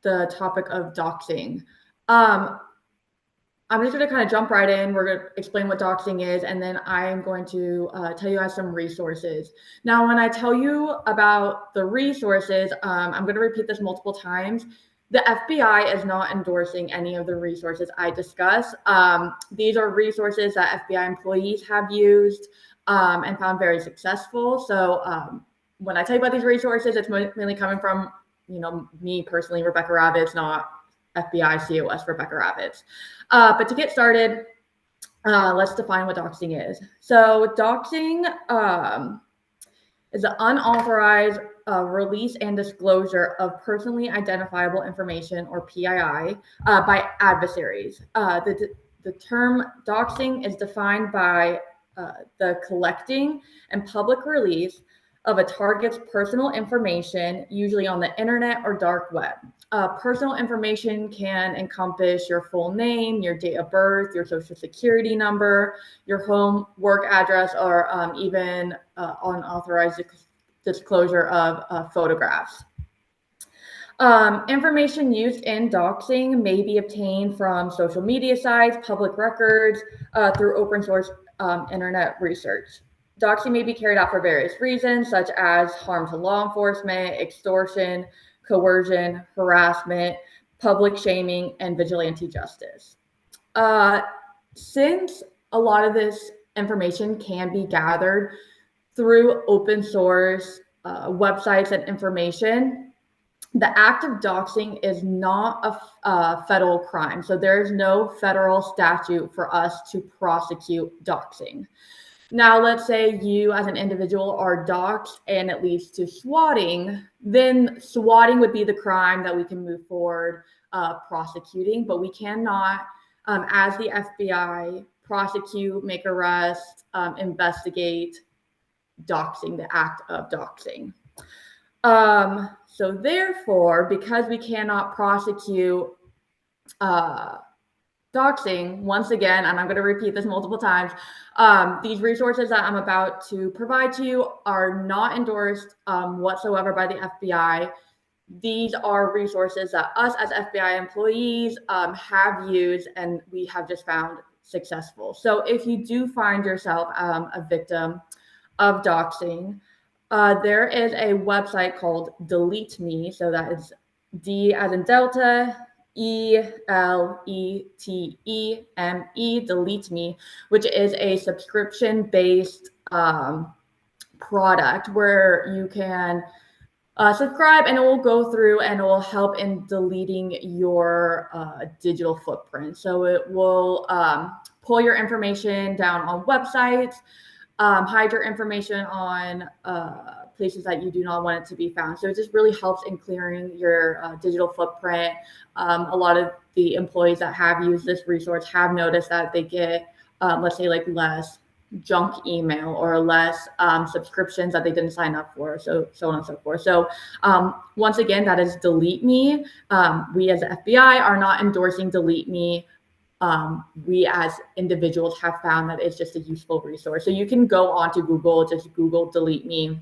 [SPEAKER 3] the topic of doxing. I'm just going to kind of jump right in. We're going to explain what doxing is, and then I'm going to tell you guys some resources. Now, when I tell you about the resources, I'm going to repeat this multiple times. The FBI is not endorsing any of the resources I discuss. These are resources that FBI employees have used and found very successful. So when I tell you about these resources, it's mainly coming from, me personally, Rebecca Ravitz, not FBI COS Rebecca Ravitz. But to get started, let's define what doxing is. So doxing is the unauthorized release and disclosure of personally identifiable information, or PII, by adversaries. The term doxing is defined by the collecting and public release of a target's personal information, usually on the internet or dark web. Personal information can encompass your full name, your date of birth, your social security number, your home, work address, or even unauthorized disclosure of photographs. Information used in doxing may be obtained from social media sites, public records, through open source internet research. Doxing may be carried out for various reasons, such as harm to law enforcement, extortion, coercion, harassment, public shaming, and vigilante justice. Since a lot of this information can be gathered through open source websites and information, the act of doxing is not a federal crime. So there is no federal statute for us to prosecute doxing. Now, let's say you as an individual are doxed and it leads to swatting, then swatting would be the crime that we can move forward prosecuting, but we cannot, as the FBI, prosecute, make arrest, investigate doxing, the act of doxing. So therefore, because we cannot prosecute doxing, once again, and I'm going to repeat this multiple times, these resources that I'm about to provide to you are not endorsed whatsoever by the FBI. These are resources that us as FBI employees have used and we have just found successful. So if you do find yourself a victim of doxing, there is a website called Delete Me. So that is D as in Delta, ELETEME, Delete Me, which is a subscription-based product where you can subscribe and it will go through and it will help in deleting your digital footprint. So it will pull your information down on websites, hide your information on places that you do not want it to be found. So it just really helps in clearing your digital footprint. A lot of the employees that have used this resource have noticed that they get, let's say, like less junk email or less subscriptions that they didn't sign up for, so on and so forth. So once again, that is Delete Me. We as the FBI are not endorsing Delete Me. We as individuals have found that it's just a useful resource. So you can go onto Google, just Google Delete Me,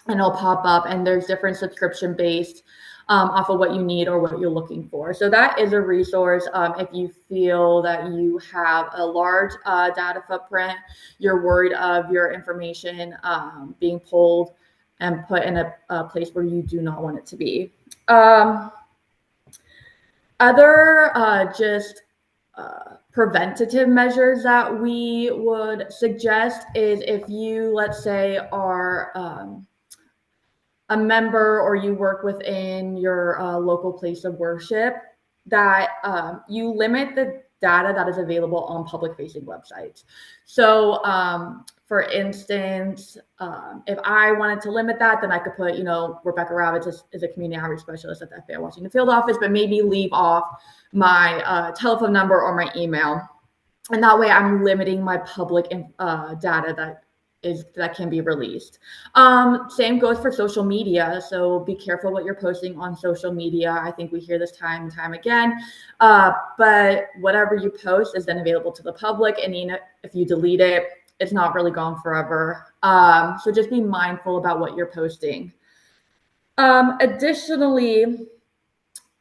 [SPEAKER 3] and it'll pop up, and there's different subscription based off of what you need or what you're looking for. So that is a resource. If you feel that you have a large data footprint, you're worried of your information being pulled and put in a place where you do not want it to be. Preventative measures that we would suggest is if you, let's say, are a member or you work within your local place of worship, that you limit the data that is available on public facing websites. So for instance, if I wanted to limit that, then I could put, Rebecca Ravitz is a community outreach specialist at the FBI Washington field office, but maybe leave off my telephone number or my email. And that way I'm limiting my public data that can be released. Same goes for social media. So be careful what you're posting on social media. I think we hear this time and time again, but whatever you post is then available to the public. And if you delete it, it's not really gone forever. So just be mindful about what you're posting. Additionally,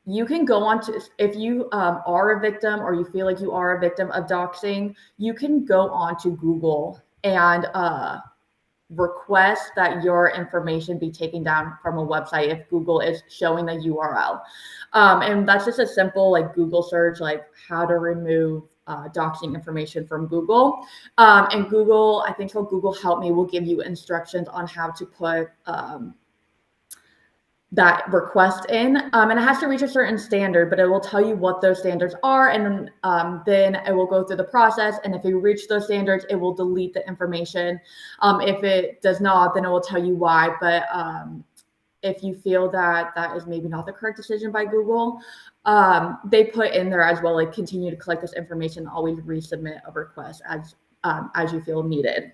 [SPEAKER 3] you can go on to, if you are a victim or you feel like you are a victim of doxing, you can go on to Google and request that your information be taken down from a website if Google is showing the URL. And that's just a simple like Google search, like how to remove doxing information from Google. And Google, I think called Google Help Me, will give you instructions on how to put that request in, and it has to reach a certain standard, but it will tell you what those standards are, and then it will go through the process, and if you reach those standards, it will delete the information. If it does not, then it will tell you why, but if you feel that that is maybe not the correct decision by Google, they put in there as well, like continue to collect this information, always resubmit a request as you feel needed.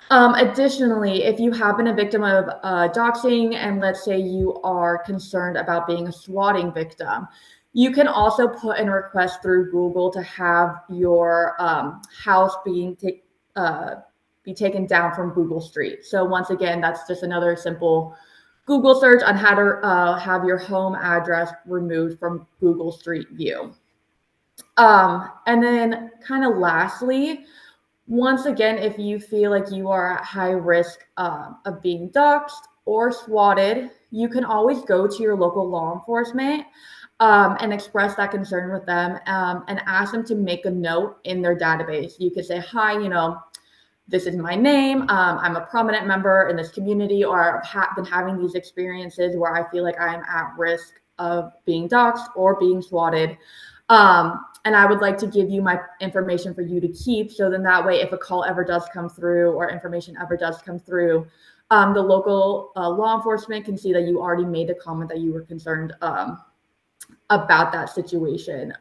[SPEAKER 3] Additionally, if you have been a victim of doxing and let's say you are concerned about being a swatting victim, you can also put in a request through Google to have your house be taken down from Google Street. So once again, that's just another simple Google search on how to have your home address removed from Google Street View. And then kind of lastly, Once again, if you feel like you are at high risk of being doxxed or swatted, you can always go to your local law enforcement and express that concern with them and ask them to make a note in their database. You could say, hi, this is my name. I'm a prominent member in this community, or I've been having these experiences where I feel like I'm at risk of being doxxed or being swatted. And I would like to give you my information for you to keep. So then that way, if a call ever does come through or information ever does come through, the local law enforcement can see that you already made the comment that you were concerned about that situation.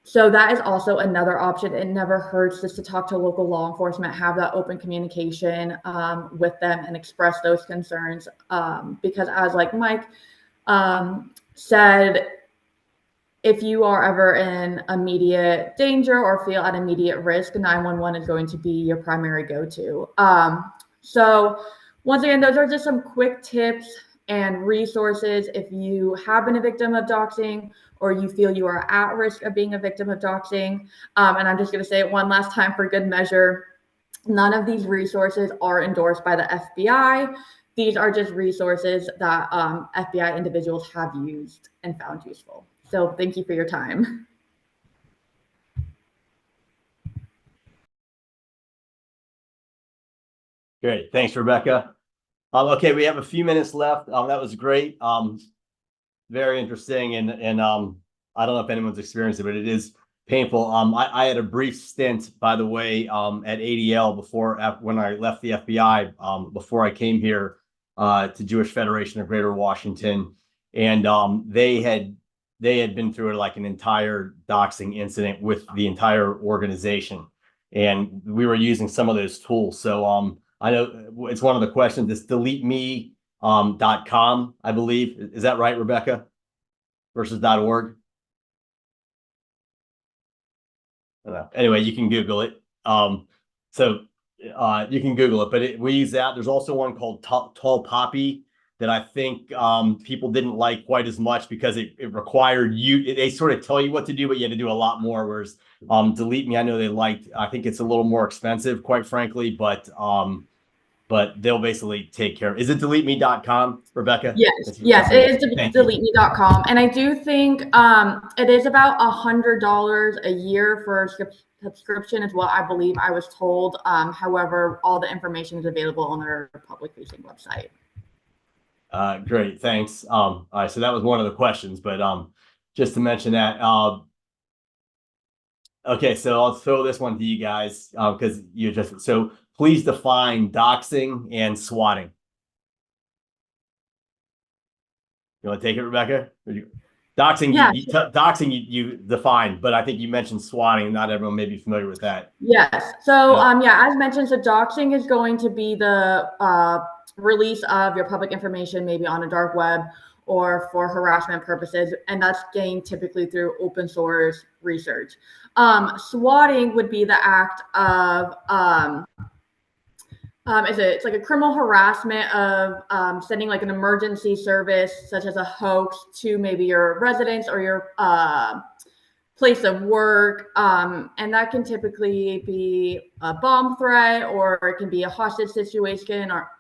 [SPEAKER 3] So that is also another option. It never hurts just to talk to local law enforcement, have that open communication with them and express those concerns. Because as like Mike said, if you are ever in immediate danger or feel at immediate risk, 911 is going to be your primary go-to. So once again, those are just some quick tips and resources if you have been a victim of doxing or you feel you are at risk of being a victim of doxing. And I'm just going to say it one last time for good measure. None of these resources are endorsed by the FBI. These are just resources that FBI individuals have used and found useful. So thank you for your time.
[SPEAKER 2] Great. Thanks, Rebecca. Okay, we have a few minutes left. That was great. Very interesting. And I don't know if anyone's experienced it, but it is painful. I had a brief stint, by the way, at ADL when I left the FBI, before I came here to Jewish Federation of Greater Washington. And they had been through like an entire doxing incident with the entire organization. And we were using some of those tools. So I know it's one of the questions, this deleteme.com, I believe. Is that right, Rebecca? Versus .org? I don't know. Anyway, you can Google it. So you can Google it, but we use that. There's also one called Tall Poppy that I think people didn't like quite as much because it required you. They sort of tell you what to do, but you had to do a lot more. Whereas Delete Me, I know they liked. I think it's a little more expensive, quite frankly, but they'll basically take care of it. Is it deleteme.com, Rebecca?
[SPEAKER 3] Yes, it is deleteme.com. And I do think it is about $100 a year for subscription is what I believe I was told. However, all the information is available on their public facing website.
[SPEAKER 2] Great, thanks. All right, so that was one of the questions, but just to mention that. Okay, so I'll throw this one to you guys because you just so please define doxing and swatting. You want to take it, Rebecca? Doxing,
[SPEAKER 3] yeah,
[SPEAKER 2] doxing you defined, but I think you mentioned swatting. Not everyone may be familiar with that.
[SPEAKER 3] Yes. So as mentioned, so doxing is going to be the release of your public information, maybe on a dark web or for harassment purposes, and that's gained typically through open source research. Swatting would be the act of it's like a criminal harassment of sending like an emergency service, such as a hoax, to maybe your residence or your place of work, and that can typically be a bomb threat, or it can be a hostage situation or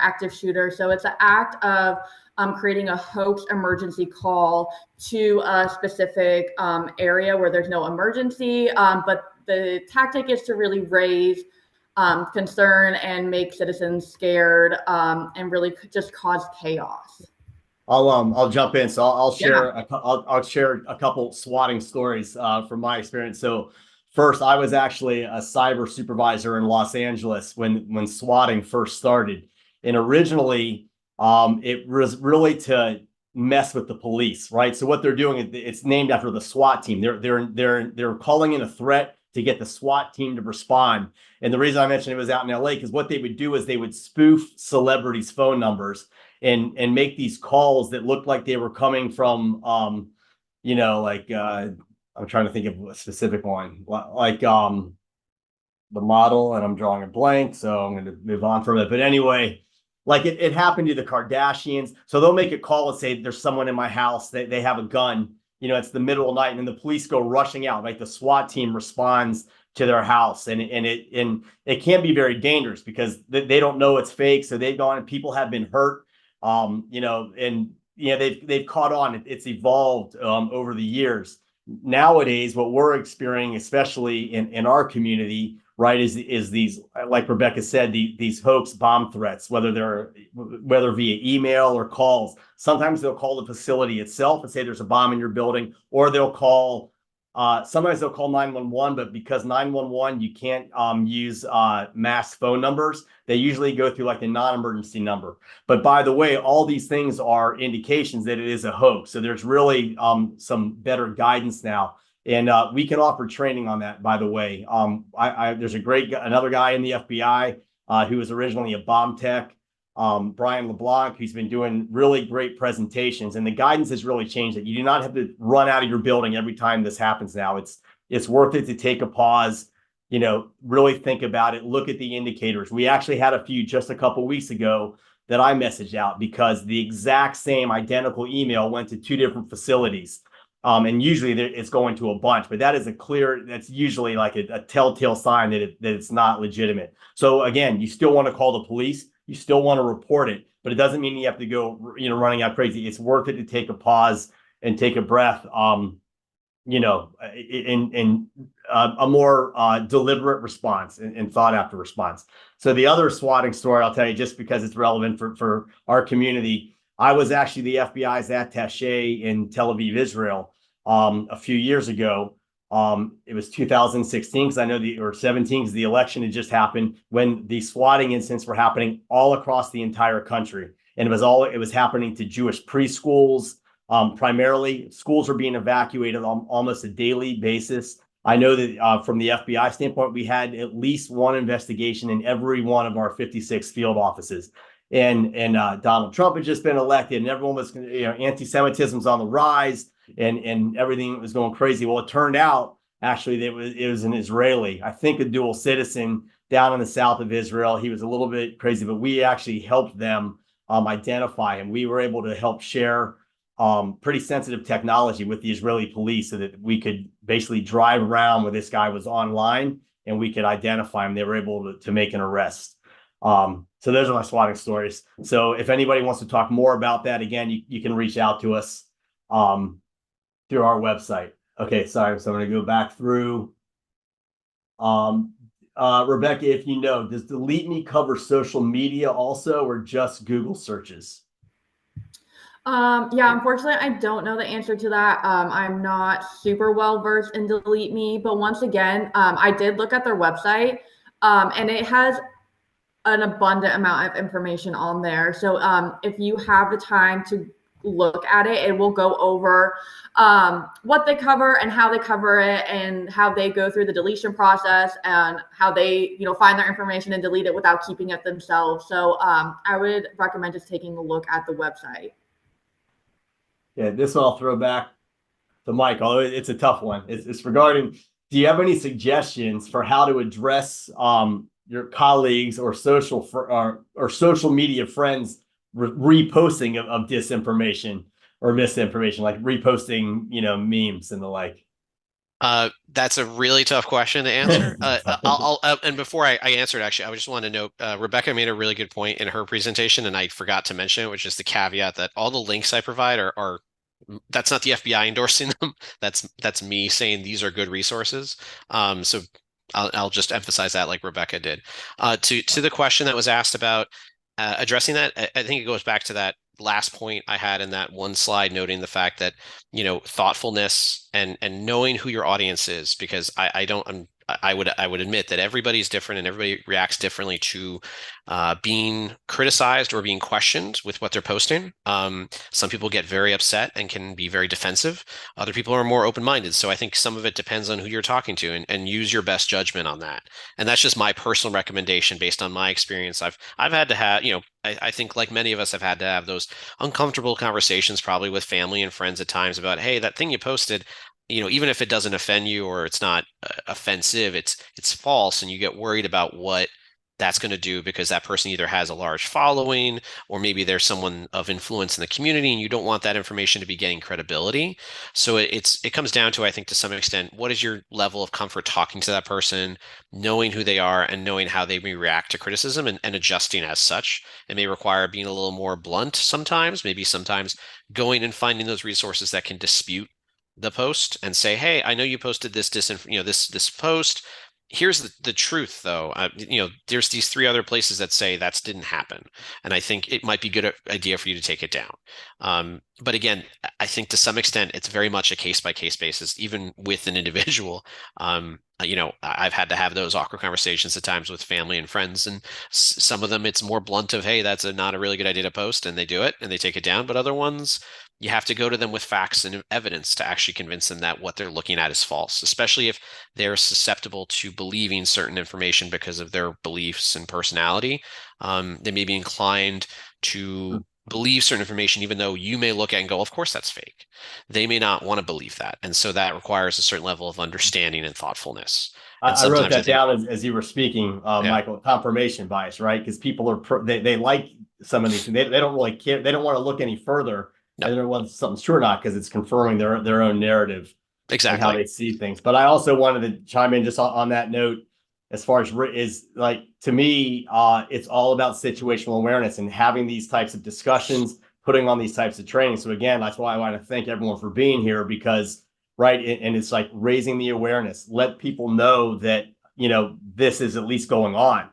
[SPEAKER 3] active shooter. So it's an act of creating a hoax emergency call to a specific area where there's no emergency, but the tactic is to really raise concern and make citizens scared and really just cause chaos.
[SPEAKER 2] I'll jump in. So I'll share I'll share a couple swatting stories from my experience. So first, I was actually a cyber supervisor in Los Angeles when swatting first started, and originally it was really to mess with the police, right? So what they're doing, it's named after the SWAT team. They're calling in a threat to get the SWAT team to respond. And the reason I mentioned it was out in LA because what they would do is they would spoof celebrities' phone numbers and make these calls that looked like they were coming from, like I'm trying to think of a specific one, like the model, and I'm drawing a blank, so I'm going to move on from it. But anyway, like it happened to the Kardashians. So they'll make a call and say, there's someone in my house, they have a gun. It's the middle of the night, and then the police go rushing out, right? The SWAT team responds to their house, and it can be very dangerous because they don't know it's fake. So they've gone, and people have been hurt, and they've caught on. It's evolved over the years. Nowadays, what we're experiencing, especially in our community, right, is these, like Rebecca said, these hoax bomb threats, whether via email or calls. Sometimes they'll call the facility itself and say there's a bomb in your building, or sometimes they'll call 911, but because 911, you can't use mass phone numbers, they usually go through like the non-emergency number. But by the way, all these things are indications that it is a hoax. So there's really some better guidance now. And we can offer training on that, by the way. There's another guy in the FBI who was originally a bomb tech, Brian LeBlanc, who's been doing really great presentations, and the guidance has really changed. That you do not have to run out of your building every time this happens now. It's worth it to take a pause, really think about it, look at the indicators. We actually had a few just a couple weeks ago that I messaged out because the exact same identical email went to 2 different facilities. And usually it's going to a bunch, but that's usually like a telltale sign that it's not legitimate. So again, you still want to call the police, you still want to report it, but it doesn't mean you have to go, running out crazy. It's worth it to take a pause and take a breath, in a more deliberate response and thought after response. So the other swatting story I'll tell you, just because it's relevant for our community, I was actually the FBI's attaché in Tel Aviv, Israel, a few years ago. It was 2016 or 17, because the election had just happened, when the swatting incidents were happening all across the entire country, and it was happening to Jewish preschools. Primarily, schools are being evacuated on almost a daily basis. I know that from the FBI standpoint, we had at least one investigation in every one of our 56 field offices. And Donald Trump had just been elected, and everyone was, anti-Semitism's on the rise, and everything was going crazy. Well, it turned out actually it was an Israeli, I think a dual citizen, down in the south of Israel. He was a little bit crazy, but we actually helped them identify him. We were able to help share pretty sensitive technology with the Israeli police so that we could basically drive around where this guy was online and we could identify him. They were able to make an arrest. So those are my swatting stories. So if anybody wants to talk more about that, again, you can reach out to us through our website. Okay, sorry. So I'm going to go back through. Rebecca, if does Delete Me cover social media also, or just Google searches?
[SPEAKER 3] Yeah, unfortunately, I don't know the answer to that. I'm not super well versed in Delete Me, but once again, I did look at their website, and it has an abundant amount of information on there. So if you have the time to look at it, it will go over what they cover and how they cover it, and how they go through the deletion process, and how they find their information and delete it without keeping it themselves. So I would recommend just taking a look at the website.
[SPEAKER 2] Yeah, this one I'll throw back to Mike, although it's a tough one. It's regarding, do you have any suggestions for how to address your colleagues or social media friends reposting of disinformation or misinformation, like reposting, memes and the like?
[SPEAKER 4] That's a really tough question to answer. And before I answer it, actually, I just want to note, Rebecca made a really good point in her presentation, and I forgot to mention it, which is the caveat that all the links I provide are that's not the FBI endorsing them. That's me saying these are good resources. So I'll just emphasize that, like Rebecca did. To the question that was asked about addressing that, I think it goes back to that last point I had in that one slide, noting the fact that thoughtfulness and knowing who your audience is, because I would admit that everybody's different and everybody reacts differently to being criticized or being questioned with what they're posting. Some people get very upset and can be very defensive. Other people are more open-minded. So I think some of it depends on who you're talking to, and use your best judgment on that. And that's just my personal recommendation based on my experience. I've had to have, I think like many of us have had to have those uncomfortable conversations probably with family and friends at times about, hey, that thing you posted, even if it doesn't offend you or it's not offensive, it's false, and you get worried about what that's going to do, because that person either has a large following, or maybe there's someone of influence in the community, and you don't want that information to be getting credibility. So it comes down to, I think, to some extent, what is your level of comfort talking to that person, knowing who they are and knowing how they may react to criticism, and adjusting as such. It may require being a little more blunt sometimes, maybe sometimes going and finding those resources that can dispute the post and say, hey, I know you posted this this post. Here's the truth, though. There's these 3 other places that say that didn't happen, and I think it might be a good idea for you to take it down. But again, I think to some extent it's very much a case by case basis, even with an individual. I've had to have those awkward conversations at times with family and friends, and some of them it's more blunt of, hey, that's not a really good idea to post, and they do it and they take it down. But other ones, you have to go to them with facts and evidence to actually convince them that what they're looking at is false, especially if they're susceptible to believing certain information because of their beliefs and personality. They may be inclined to believe certain information, even though you may look at it and go, of course that's fake. They may not want to believe that. And so that requires a certain level of understanding and thoughtfulness. And
[SPEAKER 2] I wrote that
[SPEAKER 4] sometimes
[SPEAKER 2] down as you were speaking, Michael. Confirmation bias, right? Because people are they like some of these things. They don't really care. They don't want to look any further.
[SPEAKER 4] No.
[SPEAKER 2] They don't want something's true or not, because it's confirming their own narrative and how
[SPEAKER 4] Exactly.
[SPEAKER 2] they see things. But I also wanted to chime in just on that note, as far as is like, to me, it's all about situational awareness and having these types of discussions, putting on these types of training. So again, that's why I want to thank everyone for being here, because and it's like raising the awareness, let people know that, this is at least going on,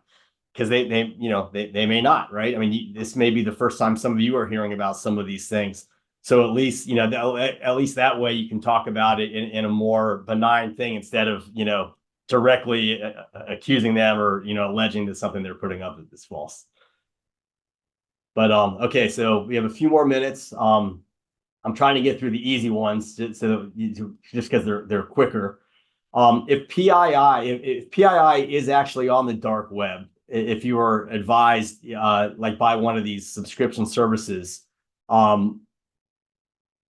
[SPEAKER 2] because they may not, right? I mean, this may be the first time some of you are hearing about some of these things. So at least, at least that way you can talk about it in a more benign thing, instead of, directly accusing them or, alleging that something they're putting up is false. But, okay, so we have a few more minutes. I'm trying to get through the easy ones just because they're quicker. If PII is actually on the dark web, if you are advised, like by one of these subscription services,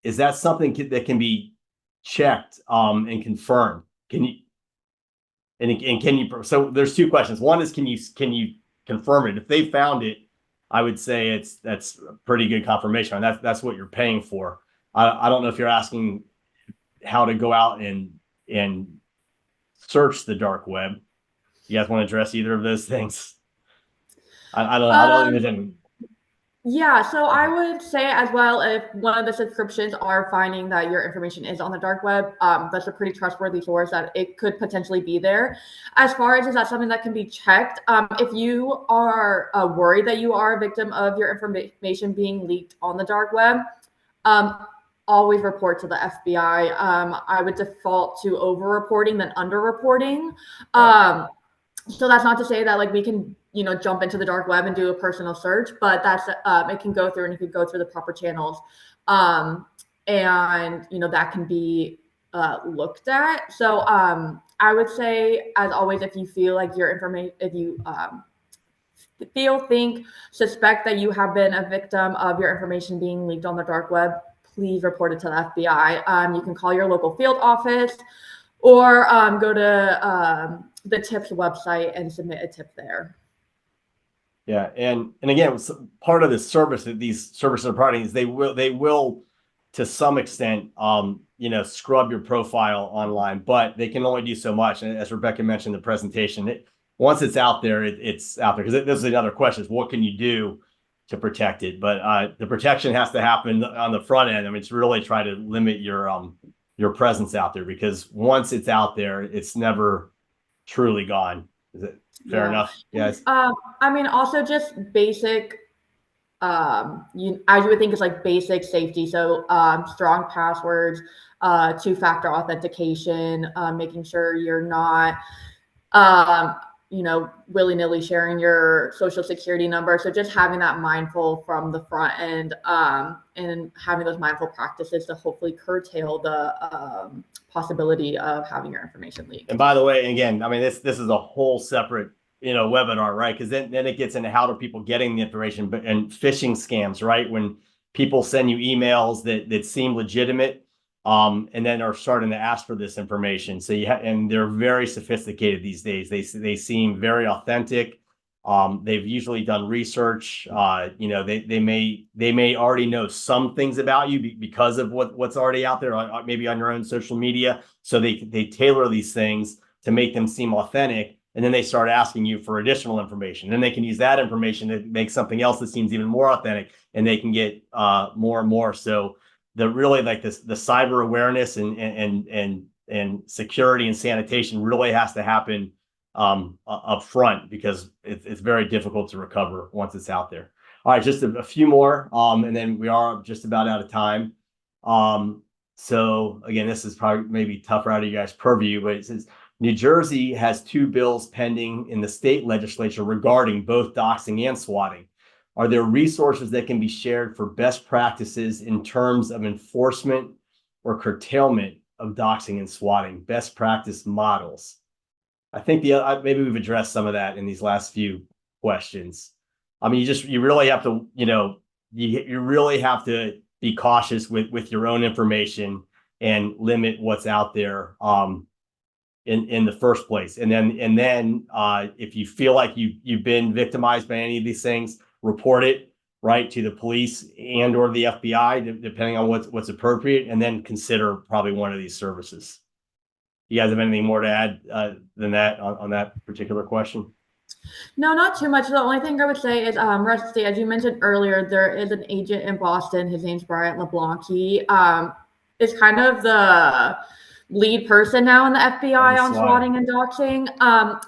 [SPEAKER 2] is that something that can be checked and confirmed? Can you? And can you? So there's 2 questions. One is, can you confirm it? If they found it, I would say that's a pretty good confirmation. That's what you're paying for. I don't know if you're asking how to go out and search the dark web. You guys want to address either of those things? I don't even.
[SPEAKER 3] Yeah, so I would say as well, if one of the subscriptions are finding that your information is on the dark web, that's a pretty trustworthy source that it could potentially be there. As far as, is that something that can be checked? If you are worried that you are a victim of your information being leaked on the dark web, always report to the FBI. I would default to over-reporting than under-reporting. So that's not to say that like we can, jump into the dark web and do a personal search, but that's it can go through, and it could go through the proper channels. And that can be looked at. So I would say, as always, if you feel like your information, if you suspect that you have been a victim of your information being leaked on the dark web, please report it to the FBI. You can call your local field office, or go to the TIPS website and submit a tip there.
[SPEAKER 2] Yeah, and again, part of the service that these services are providing is they will to some extent scrub your profile online, but they can only do so much. And as Rebecca mentioned in the presentation, once it's out there, it's out there. Because this is another question: is what can you do to protect it? But the protection has to happen on the front end. I mean, it's really try to limit your presence out there, because once it's out there, it's never truly gone. Is it fair enough? Yes.
[SPEAKER 3] I mean, also just basic, as you would think, it's like basic safety. So strong passwords, 2-factor authentication, making sure you're not, willy-nilly sharing your social security number. So just having that mindful from the front end, and having those mindful practices to hopefully curtail the possibility of having your information leaked.
[SPEAKER 2] And by the way, again, I mean, this is a whole separate, webinar, right? Because then it gets into how do people getting the information, and phishing scams, right? When people send you emails that seem legitimate, and then are starting to ask for this information. So and they're very sophisticated these days. They seem very authentic. They've usually done research. You know, they may already know some things about you because of what's already out there, maybe on your own social media. So they tailor these things to make them seem authentic. And then they start asking you for additional information. Then they can use that information to make something else that seems even more authentic, and they can get more and more. So the really like this, the cyber awareness and security and sanitation really has to happen up front, because it's very difficult to recover once it's out there. All right, just a few more, and then we are just about out of time. So again, this is probably maybe tougher out of you guys' purview, but it says New Jersey has 2 bills pending in the state legislature regarding both doxing and swatting. Are there resources that can be shared for best practices in terms of enforcement or curtailment of doxing and swatting? Best practice models. I think maybe we've addressed some of that in these last few questions. I mean, you really have to, you know, you really have to be cautious with your own information and limit what's out there in the first place. And then if you feel like you've been victimized by any of these things, report it right to the police and or the FBI, depending on what's appropriate, and then consider probably one of these services. You guys have anything more to add than that on that particular question?
[SPEAKER 3] No, not too much. The only thing I would say is, Rusty, as you mentioned earlier, there is an agent in Boston. His name's Brian LeBlanc. He is kind of the lead person now in the FBI on swatting and doxing.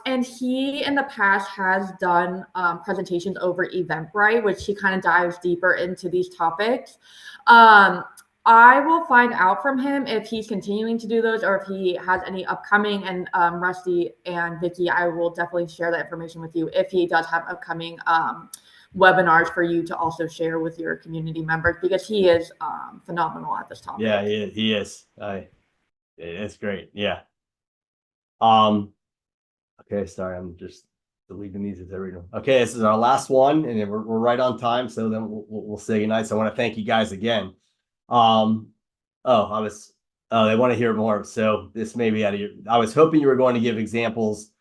[SPEAKER 3] And he in the past has done presentations over Eventbrite, which he kind of dives deeper into these topics. I will find out from him if he's continuing to do those or if he has any upcoming. And Rusty and Vicky, I will definitely share that information with you if he does have upcoming webinars for you to also share with your community members, because he is phenomenal at this topic.
[SPEAKER 2] Yeah, he is. It's great. Yeah. Okay, sorry, I'm just deleting these as I read them. Okay, this is our last one, and we're right on time, so then we'll say goodnight. So I want to thank you guys again. They want to hear more. So this may be out of your. I was hoping you were going to give examples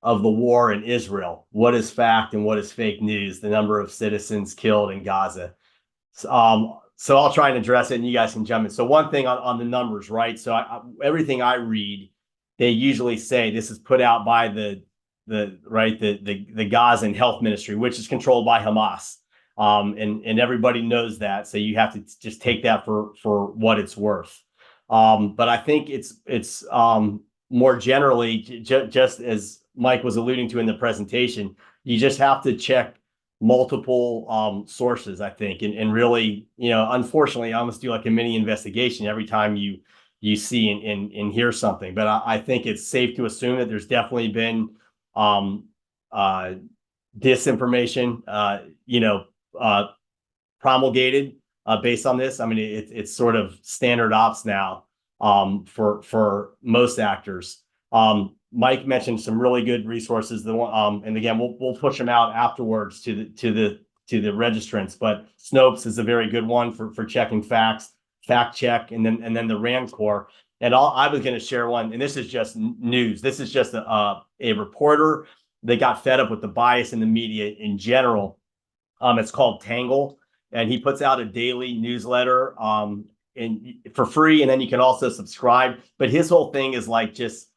[SPEAKER 2] of the war in Israel. What is fact and what is fake news? The number of citizens killed in Gaza. So I'll try and address it, and you guys can jump in. So one thing on the numbers, right? So everything I read, they usually say this is put out by the Gazan Health Ministry, which is controlled by Hamas. And everybody knows that, so you have to just take that for what it's worth. But I think it's more generally, just as Mike was alluding to in the presentation, you just have to check multiple sources, I think, and really, you know, unfortunately, I almost do like a mini investigation every time you see and hear something. But I think it's safe to assume that there's definitely been disinformation, promulgated based on this. I mean, it's sort of standard ops now for most actors. Mike mentioned some really good resources. And again, we'll push them out afterwards to the registrants. But Snopes is a very good one for checking facts, fact check, and then the RAND Corps. And I was going to share one, and this is just news. This is just a reporter that got fed up with the bias in the media in general. It's called Tangle, and he puts out a daily newsletter for free, and then you can also subscribe. But his whole thing is like just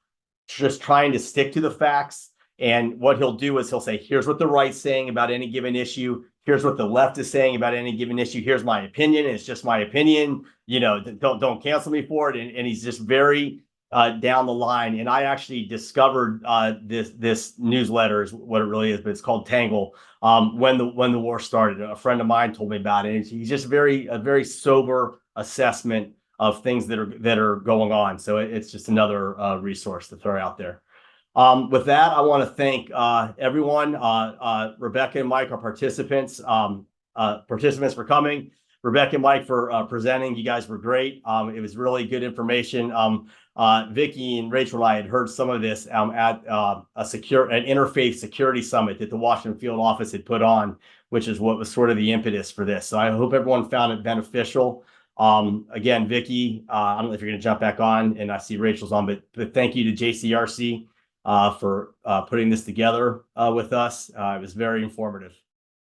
[SPEAKER 2] trying to stick to the facts. And what he'll do is he'll say, here's what the right's saying about any given issue. Here's what the left is saying about any given issue. Here's my opinion. It's just my opinion. You know, don't cancel me for it. And he's just very down the line. And I actually discovered this newsletter is what it really is, but it's called Tangle. When the war started, a friend of mine told me about it. And he's just a very sober assessment of things that are going on. So it's just another resource to throw out there. With that, I want to thank everyone, Rebecca and Mike, our participants for coming. Rebecca and Mike for presenting. You guys were great. It was really good information. Vicky and Rachel and I had heard some of this at an interfaith security summit that the Washington field office had put on, which is what was sort of the impetus for this. So I hope everyone found it beneficial. Again, Vicky, I don't know if you're going to jump back on, and I see Rachel's on, but thank you to JCRC for putting this together with us. It was very informative.